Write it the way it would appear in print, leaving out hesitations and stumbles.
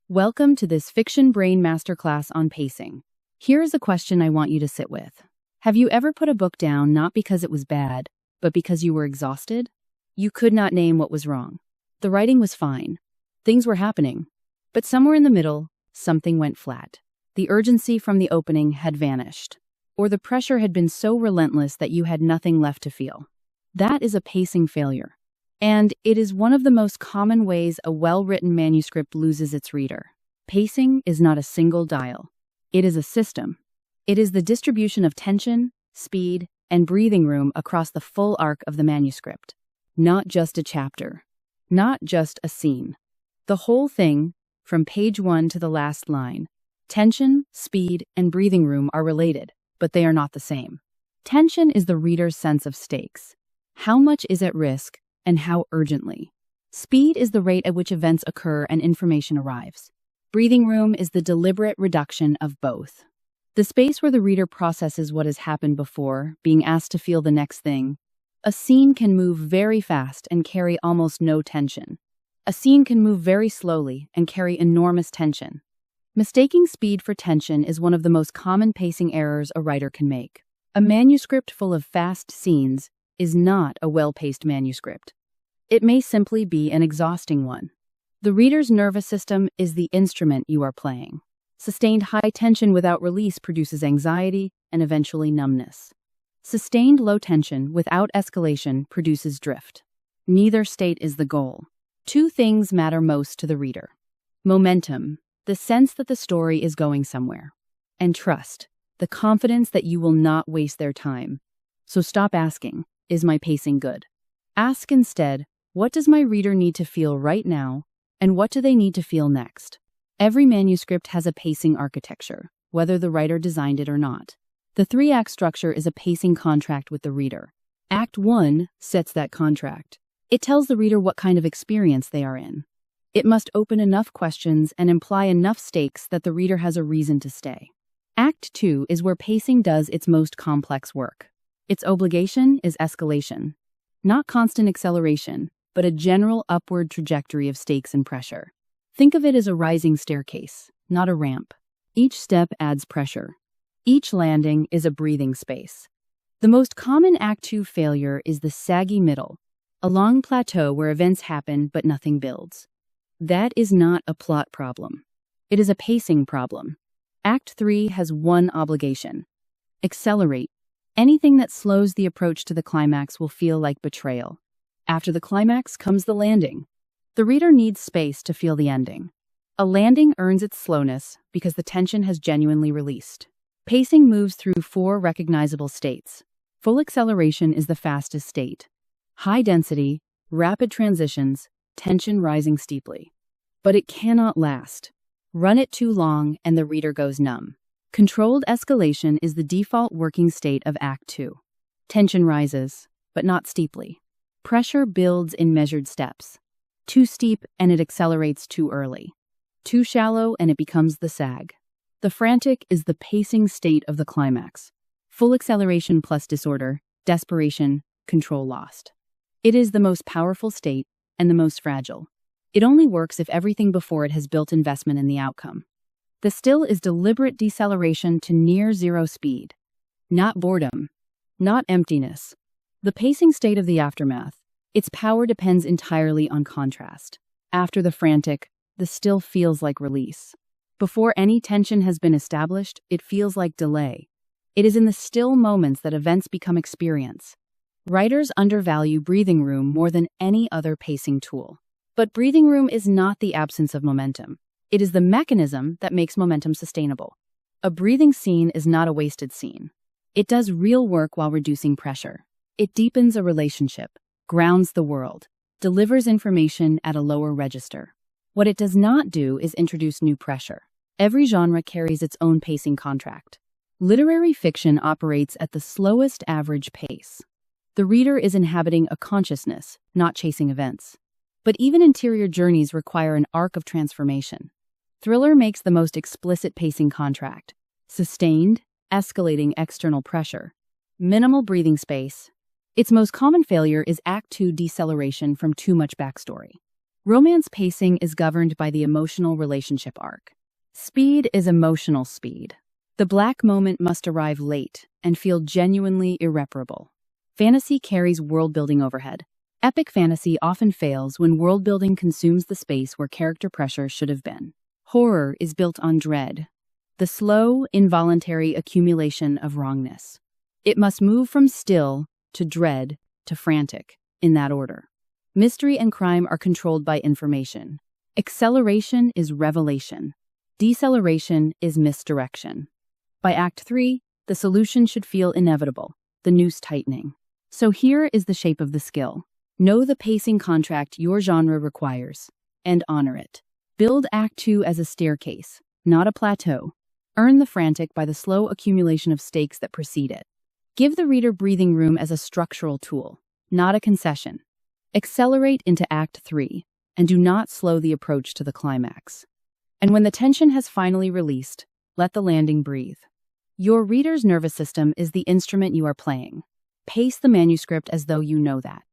Welcome to this Fiction Brain Masterclass on pacing. Here is a question I want you to sit with. Have you ever put a book down not because it was bad, but because you were exhausted? You could not name what was wrong. The writing was fine. Things were happening. But somewhere in the middle, something went flat. The urgency from the opening had vanished. Or the pressure had been so relentless that you had nothing left to feel. That is a pacing failure. And it is one of the most common ways a well-written manuscript loses its reader. Pacing is not a single dial. It is a system. It is the distribution of tension, speed, and breathing room across the full arc of the manuscript. Not just a chapter. Not just a scene. The whole thing, from page 1 to the last line. Tension, speed, and breathing room are related, but they are not the same. Tension is the reader's sense of stakes. How much is at risk, and how urgently? Speed is the rate at which events occur and information arrives. Breathing room is the deliberate reduction of both. The space where the reader processes what has happened before, being asked to feel the next thing. A scene can move very fast and carry almost no tension. A scene can move very slowly and carry enormous tension. Mistaking speed for tension is one of the most common pacing errors a writer can make. A manuscript full of fast scenes is not a well-paced manuscript. It may simply be an exhausting one. The reader's nervous system is the instrument you are playing. Sustained high tension without release produces anxiety and eventually numbness. Sustained low tension without escalation produces drift. Neither state is the goal. Two things matter most to the reader. Momentum, the sense that the story is going somewhere. And trust, the confidence that you will not waste their time. So stop asking, is my pacing good? Ask instead, what does my reader need to feel right now, and what do they need to feel next? Every manuscript has a pacing architecture, whether the writer designed it or not. The three-act structure is a pacing contract with the reader. Act 1 sets that contract. It tells the reader what kind of experience they are in. It must open enough questions and imply enough stakes that the reader has a reason to stay. Act 2 is where pacing does its most complex work. Its obligation is escalation. Not constant acceleration, but a general upward trajectory of stakes and pressure. Think of it as a rising staircase, not a ramp. Each step adds pressure. Each landing is a breathing space. The most common Act 2 failure is the saggy middle, a long plateau where events happen but nothing builds. That is not a plot problem. It is a pacing problem. Act 3 has one obligation: accelerate. Anything that slows the approach to the climax will feel like betrayal. After the climax comes the landing. The reader needs space to feel the ending. A landing earns its slowness because the tension has genuinely released. Pacing moves through 4 recognizable states. Full acceleration is the fastest state. High density, rapid transitions, tension rising steeply. But it cannot last. Run it too long and the reader goes numb. Controlled escalation is the default working state of Act 2. Tension rises, but not steeply. Pressure builds in measured steps. Too steep and it accelerates too early. Too shallow and it becomes the sag. The frantic is the pacing state of the climax. Full acceleration plus disorder, desperation, control lost. It is the most powerful state and the most fragile. It only works if everything before it has built investment in the outcome. The still is deliberate deceleration to near zero speed. Not boredom. Not emptiness. The pacing state of the aftermath. Its power depends entirely on contrast. After the frantic, the still feels like release. Before any tension has been established, it feels like delay. It is in the still moments that events become experience. Writers undervalue breathing room more than any other pacing tool. But breathing room is not the absence of momentum. It is the mechanism that makes momentum sustainable. A breathing scene is not a wasted scene. It does real work while reducing pressure. It deepens a relationship, grounds the world, delivers information at a lower register. What it does not do is introduce new pressure. Every genre carries its own pacing contract. Literary fiction operates at the slowest average pace. The reader is inhabiting a consciousness, not chasing events. But even interior journeys require an arc of transformation. Thriller makes the most explicit pacing contract. Sustained, escalating external pressure. Minimal breathing space. Its most common failure is Act 2 deceleration from too much backstory. Romance pacing is governed by the emotional relationship arc. Speed is emotional speed. The black moment must arrive late and feel genuinely irreparable. Fantasy carries world-building overhead. Epic fantasy often fails when world-building consumes the space where character pressure should have been. Horror is built on dread, the slow, involuntary accumulation of wrongness. It must move from still to dread to frantic, in that order. Mystery and crime are controlled by information. Acceleration is revelation. Deceleration is misdirection. By Act 3, the solution should feel inevitable, the noose tightening. So here is the shape of the skill. Know the pacing contract your genre requires, and honor it. Build Act 2 as a staircase, not a plateau. Earn the frantic by the slow accumulation of stakes that precede it. Give the reader breathing room as a structural tool, not a concession. Accelerate into Act 3, and do not slow the approach to the climax. And when the tension has finally released, let the landing breathe. Your reader's nervous system is the instrument you are playing. Pace the manuscript as though you know that.